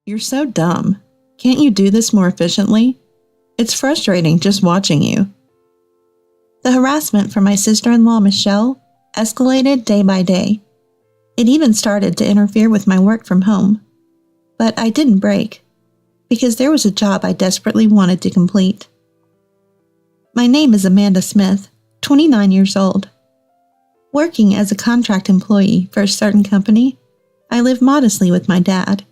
You're so dumb. Can't you do this more efficiently? It's frustrating just watching you. The harassment from my sister-in-law, Michelle, escalated day by day. It even started to interfere with my work from home. But I didn't break, because there was a job I desperately wanted to complete. My name is Amanda Smith, 29 years old. Working as a contract employee for a certain company, I live modestly with my dad,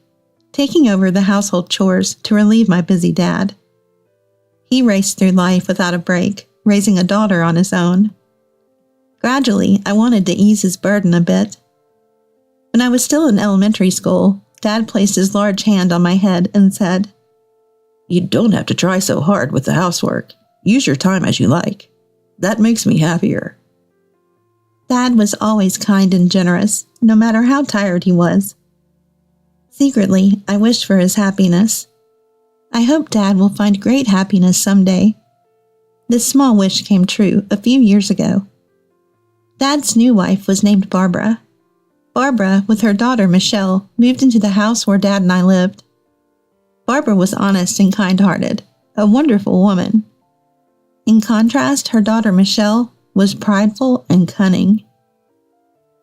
taking over the household chores to relieve my busy dad. He raced through life without a break, raising a daughter on his own. Gradually, I wanted to ease his burden a bit. When I was still in elementary school, Dad placed his large hand on my head and said, "You don't have to try so hard with the housework. Use your time as you like. That makes me happier." Dad was always kind and generous, no matter how tired he was. Secretly, I wished for his happiness. I hope Dad will find great happiness someday. This small wish came true a few years ago. Dad's new wife was named Barbara. Barbara, with her daughter Michelle, moved into the house where Dad and I lived. Barbara was honest and kind-hearted, a wonderful woman. In contrast, her daughter Michelle was prideful and cunning.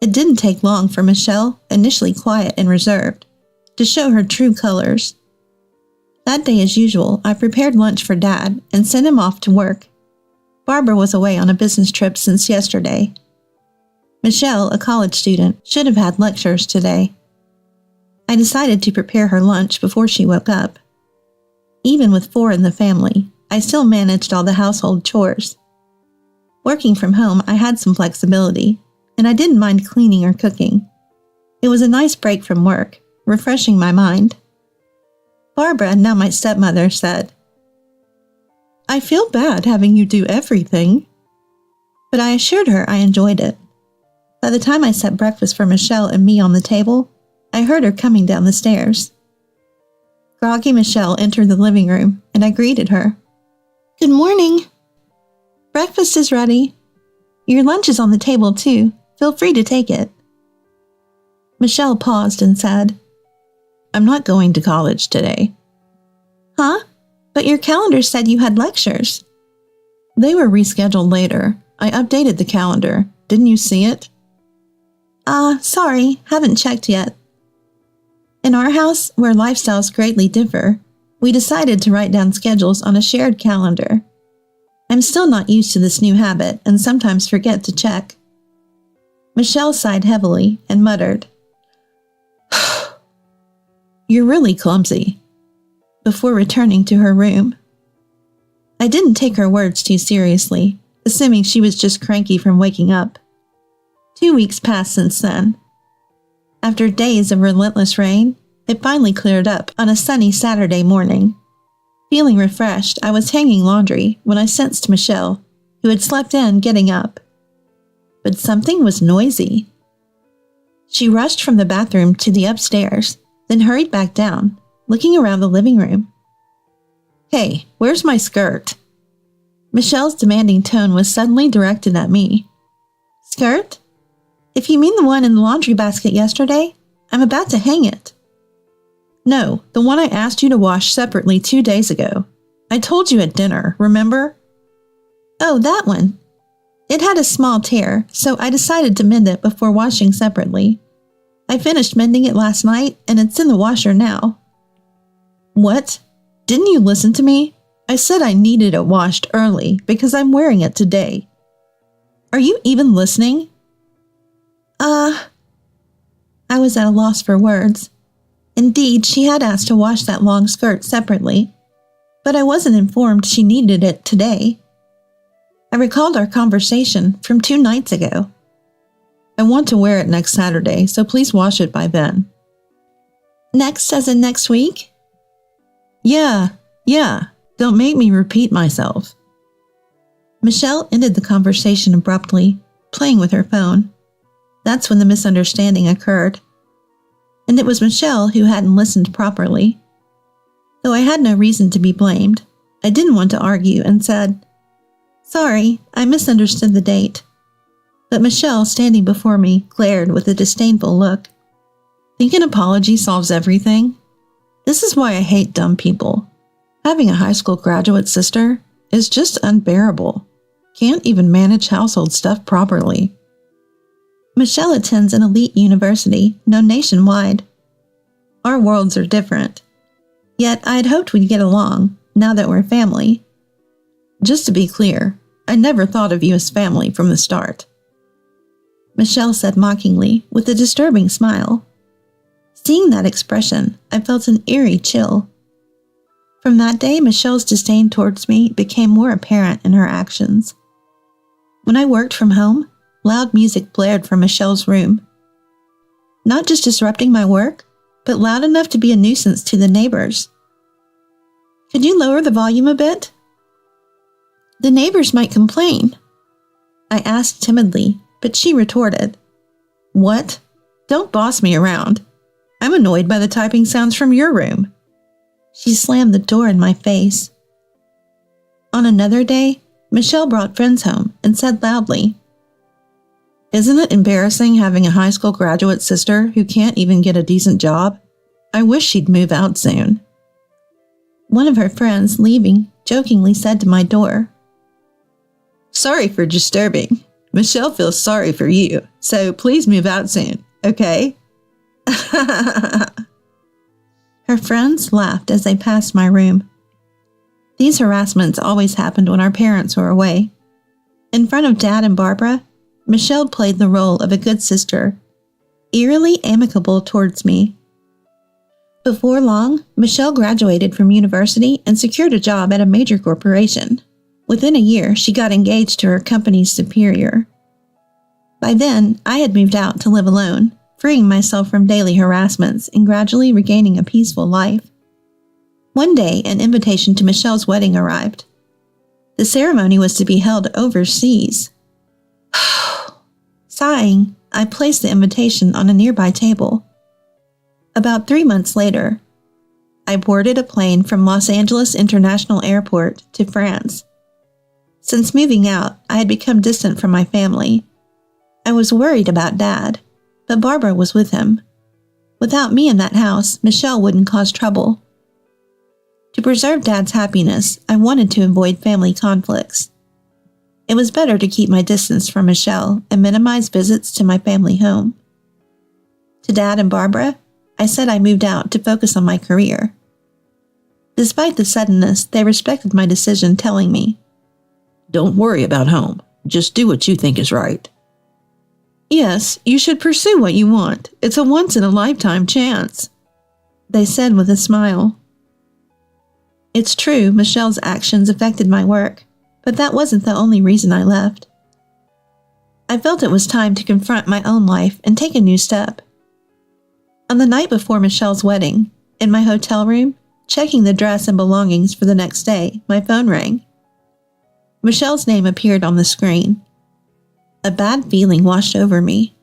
It didn't take long for Michelle, initially quiet and reserved, to show her true colors. That day, as usual, I prepared lunch for Dad and sent him off to work. Barbara was away on a business trip since yesterday. Michelle, a college student, should have had lectures today. I decided to prepare her lunch before she woke up. Even with 4 in the family, I still managed all the household chores. Working from home, I had some flexibility, and I didn't mind cleaning or cooking. It was a nice break from work, refreshing my mind. Barbara, now my stepmother, said, "I feel bad having you do everything." But I assured her I enjoyed it. By the time I set breakfast for Michelle and me on the table, I heard her coming down the stairs. Groggy Michelle entered the living room, and I greeted her. "Good morning." "Breakfast is ready. Your lunch is on the table, too. Feel free to take it." Michelle paused and said, "I'm not going to college today." "Huh? But your calendar said you had lectures." "They were rescheduled later. I updated the calendar. Didn't you see it?" Sorry, haven't checked yet." In our house, where lifestyles greatly differ, we decided to write down schedules on a shared calendar. I'm still not used to this new habit and sometimes forget to check. Michelle sighed heavily and muttered, "You're really clumsy," before returning to her room. I didn't take her words too seriously, assuming she was just cranky from waking up. 2 weeks passed since then. After days of relentless rain, it finally cleared up on a sunny Saturday morning. Feeling refreshed, I was hanging laundry when I sensed Michelle, who had slept in, getting up. But something was noisy. She rushed from the bathroom to the upstairs, then hurried back down, looking around the living room. "Hey, where's my skirt?" Michelle's demanding tone was suddenly directed at me. "Skirt? If you mean the one in the laundry basket yesterday, I'm about to hang it." "No, the one I asked you to wash separately 2 days ago. I told you at dinner, remember?" "Oh, that one. It had a small tear, so I decided to mend it before washing separately. I finished mending it last night, and it's in the washer now." "What? Didn't you listen to me? I said I needed it washed early because I'm wearing it today. Are you even listening?" I was at a loss for words. Indeed, she had asked to wash that long skirt separately, but I wasn't informed she needed it today. I recalled our conversation from 2 nights ago. "I want to wear it next Saturday, so please wash it by then." "Next as in next week?" Yeah. Don't make me repeat myself." Michelle ended the conversation abruptly, playing with her phone. That's when the misunderstanding occurred. And it was Michelle who hadn't listened properly. Though I had no reason to be blamed, I didn't want to argue and said, "Sorry, I misunderstood the date." But Michelle, standing before me, glared with a disdainful look. "Think an apology solves everything?" This is why I hate dumb people. Having a high school graduate sister is just unbearable. Can't even manage household stuff properly. Michelle attends an elite university known nationwide. Our worlds are different. Yet I had hoped we'd get along, now that we're family. Just to be clear, I never thought of you as family from the start. Michelle said mockingly, with a disturbing smile. Seeing that expression, I felt an eerie chill. From that day, Michelle's disdain towards me became more apparent in her actions. When I worked from home, loud music blared from Michelle's room. Not just disrupting my work, but loud enough to be a nuisance to the neighbors. Could you lower the volume a bit? The neighbors might complain. I asked timidly, but she retorted. What? Don't boss me around. I'm annoyed by the typing sounds from your room. She slammed the door in my face. On another day, Michelle brought friends home and said loudly, Isn't it embarrassing having a high school graduate sister who can't even get a decent job? I wish she'd move out soon. One of her friends, leaving, jokingly said to my door, Sorry for disturbing. Michelle feels sorry for you, so please move out soon, okay? Her friends laughed as they passed my room. These harassments always happened when our parents were away. In front of Dad and Barbara, Michelle played the role of a good sister, eerily amicable towards me. Before long, Michelle graduated from university and secured a job at a major corporation. Within a year, she got engaged to her company's superior. By then, I had moved out to live alone, freeing myself from daily harassments and gradually regaining a peaceful life. One day, an invitation to Michelle's wedding arrived. The ceremony was to be held overseas. Sighing, I placed the invitation on a nearby table. About 3 months later, I boarded a plane from Los Angeles International Airport to France. Since moving out, I had become distant from my family. I was worried about Dad, but Barbara was with him. Without me in that house, Michelle wouldn't cause trouble. To preserve Dad's happiness, I wanted to avoid family conflicts. It was better to keep my distance from Michelle and minimize visits to my family home. To Dad and Barbara, I said I moved out to focus on my career. Despite the suddenness, they respected my decision, telling me, Don't worry about home. Just do what you think is right. Yes, you should pursue what you want. It's a once-in-a-lifetime chance, they said with a smile. It's true, Michelle's actions affected my work, but that wasn't the only reason I left. I felt it was time to confront my own life and take a new step. On the night before Michelle's wedding, in my hotel room, checking the dress and belongings for the next day, my phone rang. Michelle's name appeared on the screen. A bad feeling washed over me.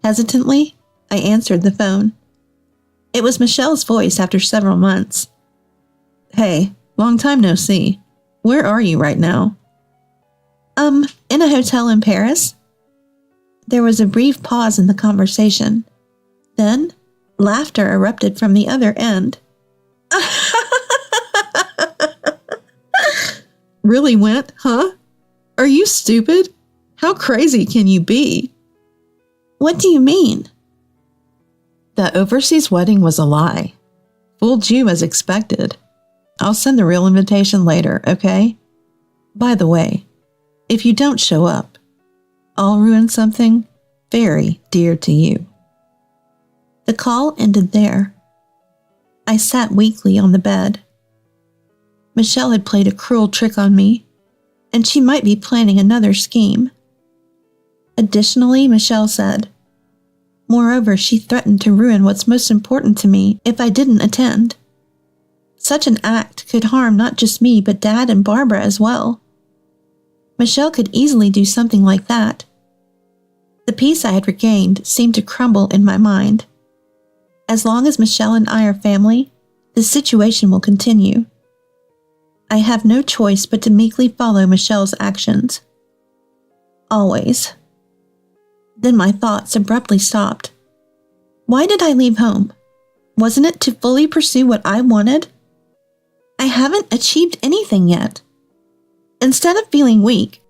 Hesitantly, I answered the phone. It was Michelle's voice after several months. Hey, long time no see. Where are you right now? In a hotel in Paris. There was a brief pause in the conversation. Then, laughter erupted from the other end. Really went, huh? Are you stupid? How crazy can you be? What do you mean? The overseas wedding was a lie. Fooled you as expected. I'll send the real invitation later, okay? By the way, if you don't show up, I'll ruin something very dear to you. The call ended there. I sat weakly on the bed. Michelle had played a cruel trick on me, and she might be planning another scheme. Additionally, Michelle said, moreover, she threatened to ruin what's most important to me if I didn't attend. Such an act could harm not just me, but Dad and Barbara as well. Michelle could easily do something like that. The peace I had regained seemed to crumble in my mind. As long as Michelle and I are family, this situation will continue. I have no choice but to meekly follow Michelle's actions. Always. Then my thoughts abruptly stopped. Why did I leave home? Wasn't it to fully pursue what I wanted? I haven't achieved anything yet. Instead of feeling weak,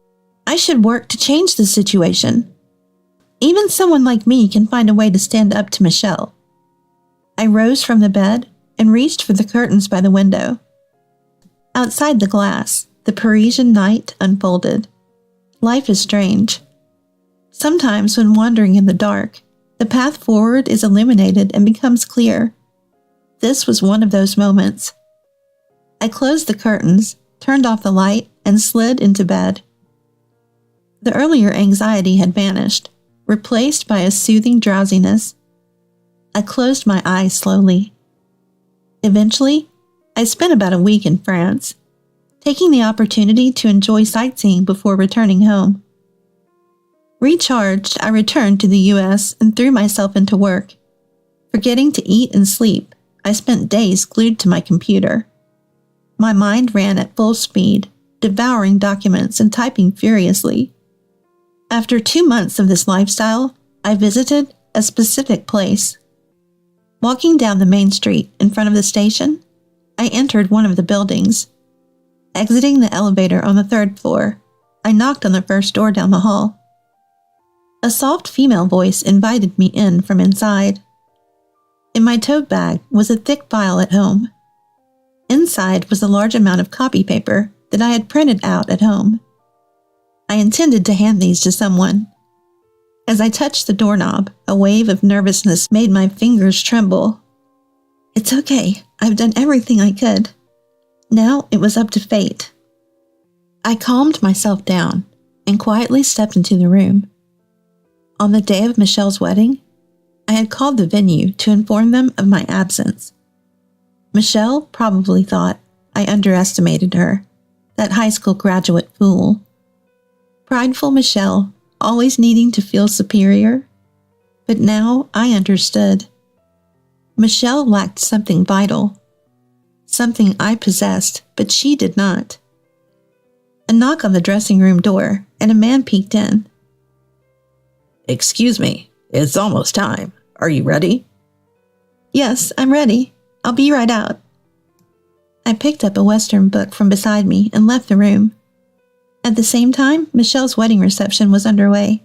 I should work to change the situation. Even someone like me can find a way to stand up to Michelle. I rose from the bed and reached for the curtains by the window. Outside the glass, the Parisian night unfolded. Life is strange. Sometimes when wandering in the dark, the path forward is illuminated and becomes clear. This was one of those moments. I closed the curtains, turned off the light, and slid into bed. The earlier anxiety had vanished, replaced by a soothing drowsiness. I closed my eyes slowly. Eventually, I spent about a week in France, taking the opportunity to enjoy sightseeing before returning home. Recharged, I returned to the U.S. and threw myself into work. Forgetting to eat and sleep, I spent days glued to my computer. My mind ran at full speed, devouring documents and typing furiously. After 2 months of this lifestyle, I visited a specific place. Walking down the main street in front of the station, I entered one of the buildings. Exiting the elevator on the 3rd floor, I knocked on the first door down the hall. A soft female voice invited me in from inside. In my tote bag was a thick file at home. Inside was a large amount of copy paper that I had printed out at home. I intended to hand these to someone. As I touched the doorknob, a wave of nervousness made my fingers tremble. It's okay, I've done everything I could. Now it was up to fate. I calmed myself down and quietly stepped into the room. On the day of Michelle's wedding, I had called the venue to inform them of my absence. Michelle probably thought I underestimated her, that high school graduate fool. Prideful Michelle, always needing to feel superior. But now I understood. Michelle lacked something vital. Something I possessed, but she did not. A knock on the dressing room door, and a man peeked in. Excuse me, it's almost time. Are you ready? Yes, I'm ready. I'll be right out. I picked up a Western book from beside me and left the room. At the same time, Michelle's wedding reception was underway.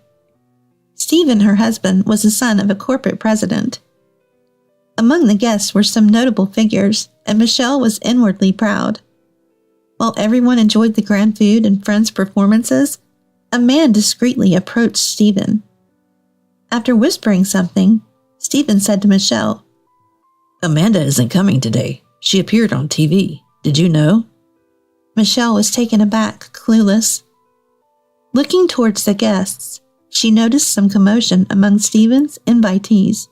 Stephen, her husband, was the son of a corporate president. Among the guests were some notable figures, and Michelle was inwardly proud. While everyone enjoyed the grand food and friends' performances, a man discreetly approached Stephen. After whispering something, Stephen said to Michelle, Amanda isn't coming today. She appeared on TV. Did you know? Michelle was taken aback, clueless. Looking towards the guests, she noticed some commotion among Stephen's invitees.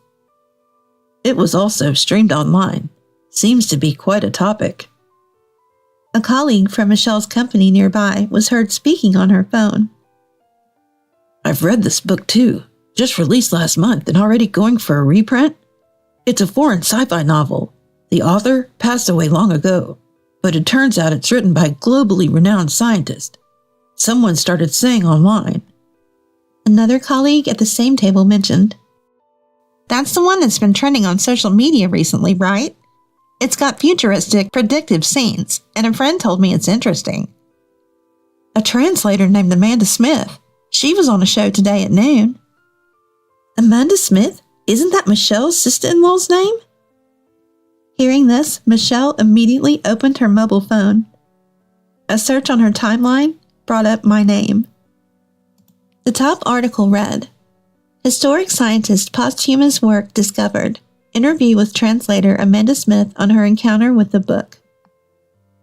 It was also streamed online. Seems to be quite a topic. A colleague from Michelle's company nearby was heard speaking on her phone. I've read this book too. Just released last month and already going for a reprint? It's a foreign sci-fi novel. The author passed away long ago, but it turns out it's written by a globally renowned scientist. Someone started saying online. Another colleague at the same table mentioned, That's the one that's been trending on social media recently, right? It's got futuristic, predictive scenes, and a friend told me it's interesting. A translator named Amanda Smith. She was on a show today at noon. Amanda Smith? Isn't that Michelle's sister-in-law's name? Hearing this, Michelle immediately opened her mobile phone. A search on her timeline brought up my name. The top article read, Historic scientist posthumous work discovered. Interview with translator Amanda Smith on her encounter with the book.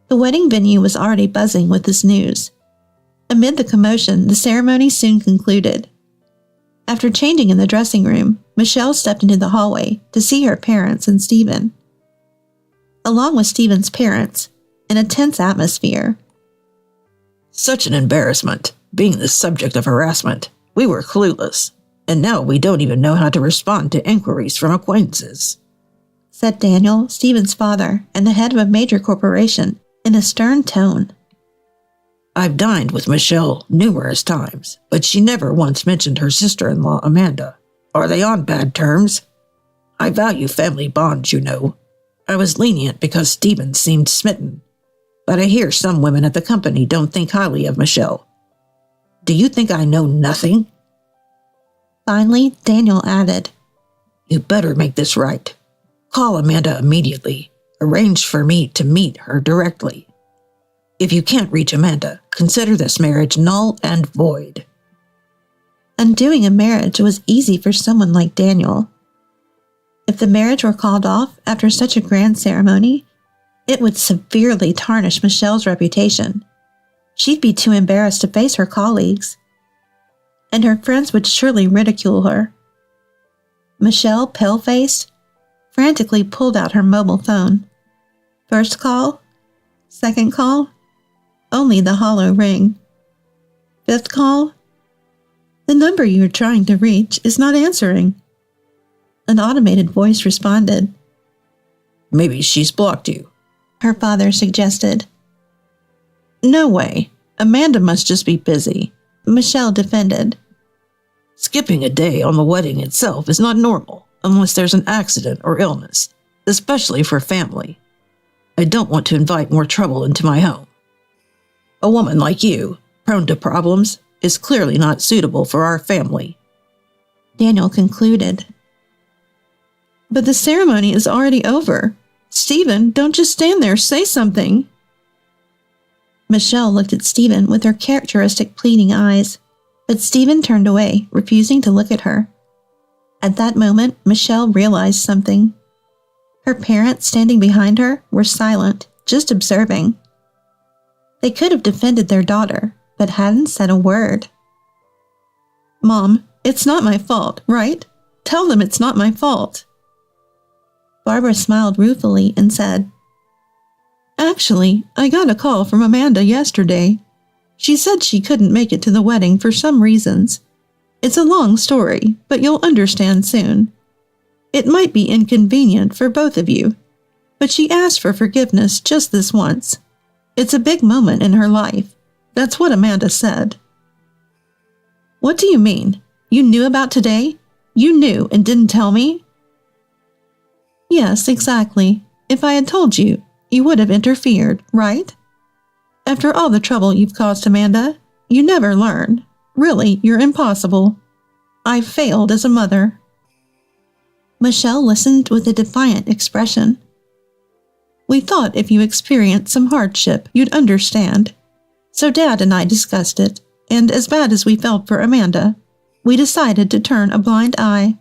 The wedding venue was already buzzing with this news. Amid the commotion, the ceremony soon concluded. After changing in the dressing room, Michelle stepped into the hallway to see her parents and Stephen. Along with Stephen's parents, in a tense atmosphere. Such an embarrassment, being the subject of harassment. We were clueless, and now we don't even know how to respond to inquiries from acquaintances, said Daniel, Stephen's father, and the head of a major corporation, in a stern tone. I've dined with Michelle numerous times, but she never once mentioned her sister-in-law, Amanda. Are they on bad terms? I value family bonds, you know. I was lenient because Stephen seemed smitten, but I hear some women at the company don't think highly of Michelle. Do you think I know nothing? Finally, Daniel added, You better make this right. Call Amanda immediately. Arrange for me to meet her directly. If you can't reach Amanda, consider this marriage null and void. Undoing a marriage was easy for someone like Daniel. If the marriage were called off after such a grand ceremony, it would severely tarnish Michelle's reputation. She'd be too embarrassed to face her colleagues, and her friends would surely ridicule her. Michelle, pale-faced, frantically pulled out her mobile phone. First call, second call, only the hollow ring. Fifth call, the number you're trying to reach is not answering. An automated voice responded. Maybe she's blocked you, her father suggested. No way. Amanda must just be busy, Michelle defended. Skipping a day on the wedding itself is not normal unless there's an accident or illness, especially for family. I don't want to invite more trouble into my home. A woman like you, prone to problems, is clearly not suitable for our family, Daniel concluded. But the ceremony is already over. Stephen, don't just stand there, say something. Michelle looked at Stephen with her characteristic pleading eyes, but Stephen turned away, refusing to look at her. At that moment, Michelle realized something. Her parents, standing behind her, were silent, just observing. They could have defended their daughter, but hadn't said a word. Mom, it's not my fault, right? Tell them it's not my fault. Barbara smiled ruefully and said, Actually, I got a call from Amanda yesterday. She said she couldn't make it to the wedding for some reasons. It's a long story, but you'll understand soon. It might be inconvenient for both of you, but she asked for forgiveness just this once. It's a big moment in her life. That's what Amanda said. What do you mean? You knew about today? You knew and didn't tell me? Yes, exactly. If I had told you, you would have interfered, right? After all the trouble you've caused Amanda, you never learn. Really, you're impossible. I've failed as a mother. Michelle listened with a defiant expression. We thought if you experienced some hardship, you'd understand. So Dad and I discussed it, and as bad as we felt for Amanda, we decided to turn a blind eye.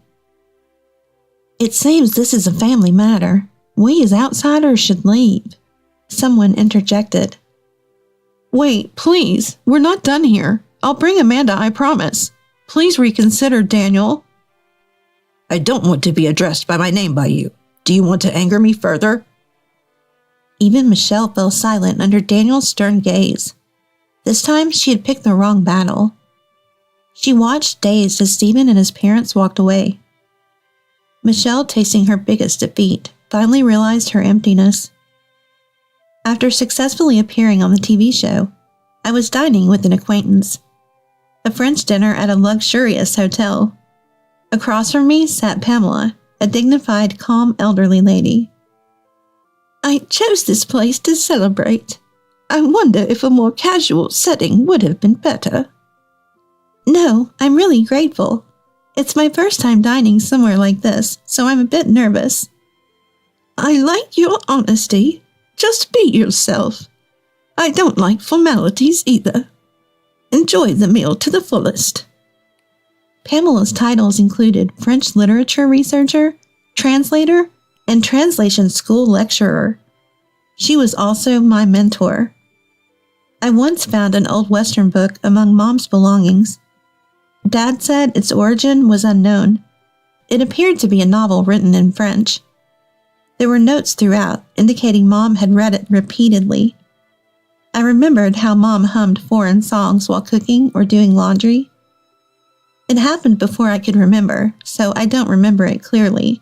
It seems this is a family matter. We as outsiders should leave. Someone interjected. Wait, please, we're not done here. I'll bring Amanda, I promise. Please reconsider, Daniel. I don't want to be addressed by my name by you. Do you want to anger me further? Even Michelle fell silent under Daniel's stern gaze. This time she had picked the wrong battle. She watched dazed as Stephen and his parents walked away. Michelle, tasting her biggest defeat, finally realized her emptiness. After successfully appearing on the TV show, I was dining with an acquaintance. A French dinner at a luxurious hotel. Across from me sat Pamela, a dignified, calm elderly lady. I chose this place to celebrate. I wonder if a more casual setting would have been better. No, I'm really grateful. It's my first time dining somewhere like this, so I'm a bit nervous. I like your honesty. Just be yourself. I don't like formalities either. Enjoy the meal to the fullest. Pamela's titles included French literature researcher, translator, and translation school lecturer. She was also my mentor. I once found an old Western book among Mom's belongings. Dad said its origin was unknown. It appeared to be a novel written in French. There were notes throughout, indicating Mom had read it repeatedly. I remembered how Mom hummed foreign songs while cooking or doing laundry. It happened before I could remember, so I don't remember it clearly.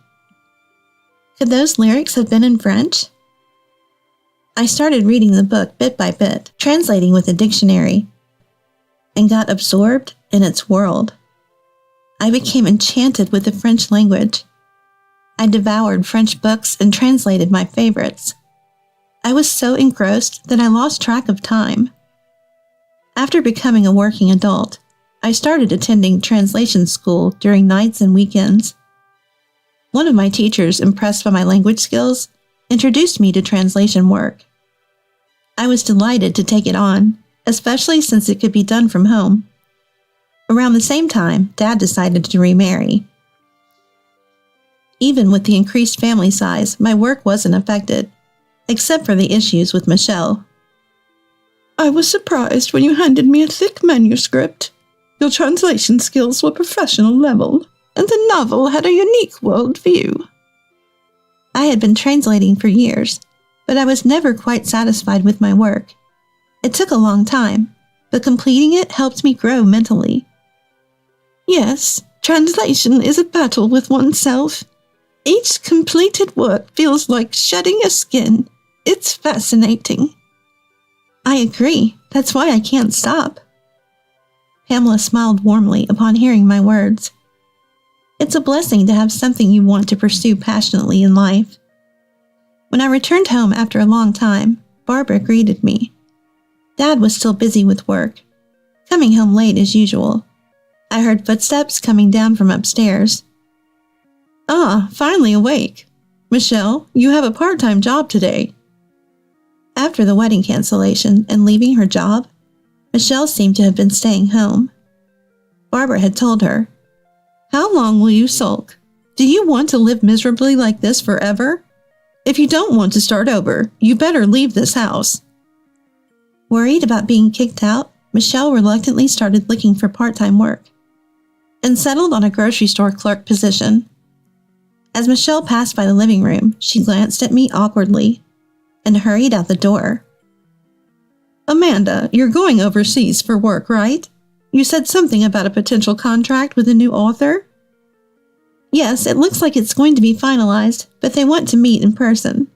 Could those lyrics have been in French? I started reading the book bit by bit, translating with a dictionary, and got absorbed in its world. I became enchanted with the French language. I devoured French books and translated my favorites. I was so engrossed that I lost track of time. After becoming a working adult, I started attending translation school during nights and weekends. One of my teachers, impressed by my language skills, introduced me to translation work. I was delighted to take it on, especially since it could be done from home. Around the same time, Dad decided to remarry. Even with the increased family size, my work wasn't affected, except for the issues with Michelle. I was surprised when you handed me a thick manuscript. Your translation skills were professional level, and the novel had a unique worldview. I had been translating for years, but I was never quite satisfied with my work. It took a long time, but completing it helped me grow mentally. Yes, translation is a battle with oneself. Each completed work feels like shedding a skin. It's fascinating. I agree. That's why I can't stop. Pamela smiled warmly upon hearing my words. It's a blessing to have something you want to pursue passionately in life. When I returned home after a long time, Barbara greeted me. Dad was still busy with work, coming home late as usual. I heard footsteps coming down from upstairs. Ah, finally awake. Michelle, you have a part-time job today. After the wedding cancellation and leaving her job, Michelle seemed to have been staying home. Barbara had told her, "How long will you sulk? Do you want to live miserably like this forever? If you don't want to start over, you better leave this house." Worried about being kicked out, Michelle reluctantly started looking for part-time work and settled on a grocery store clerk position. As Michelle passed by the living room, she glanced at me awkwardly and hurried out the door. Amanda, you're going overseas for work, right? You said something about a potential contract with a new author? Yes, it looks like it's going to be finalized, but they want to meet in person.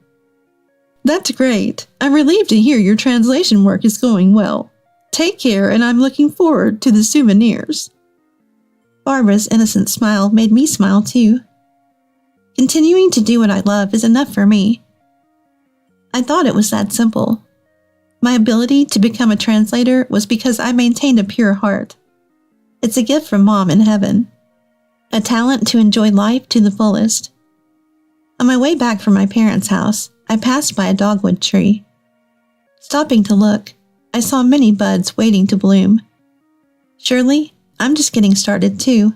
That's great. I'm relieved to hear your translation work is going well. Take care, and I'm looking forward to the souvenirs. Barbara's innocent smile made me smile too. Continuing to do what I love is enough for me. I thought it was that simple. My ability to become a translator was because I maintained a pure heart. It's a gift from Mom in heaven. A talent to enjoy life to the fullest. On my way back from my parents' house, I passed by a dogwood tree. Stopping to look, I saw many buds waiting to bloom. Surely, I'm just getting started too.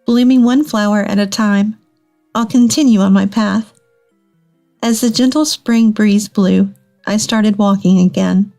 Blooming one flower at a time, I'll continue on my path. As the gentle spring breeze blew, I started walking again.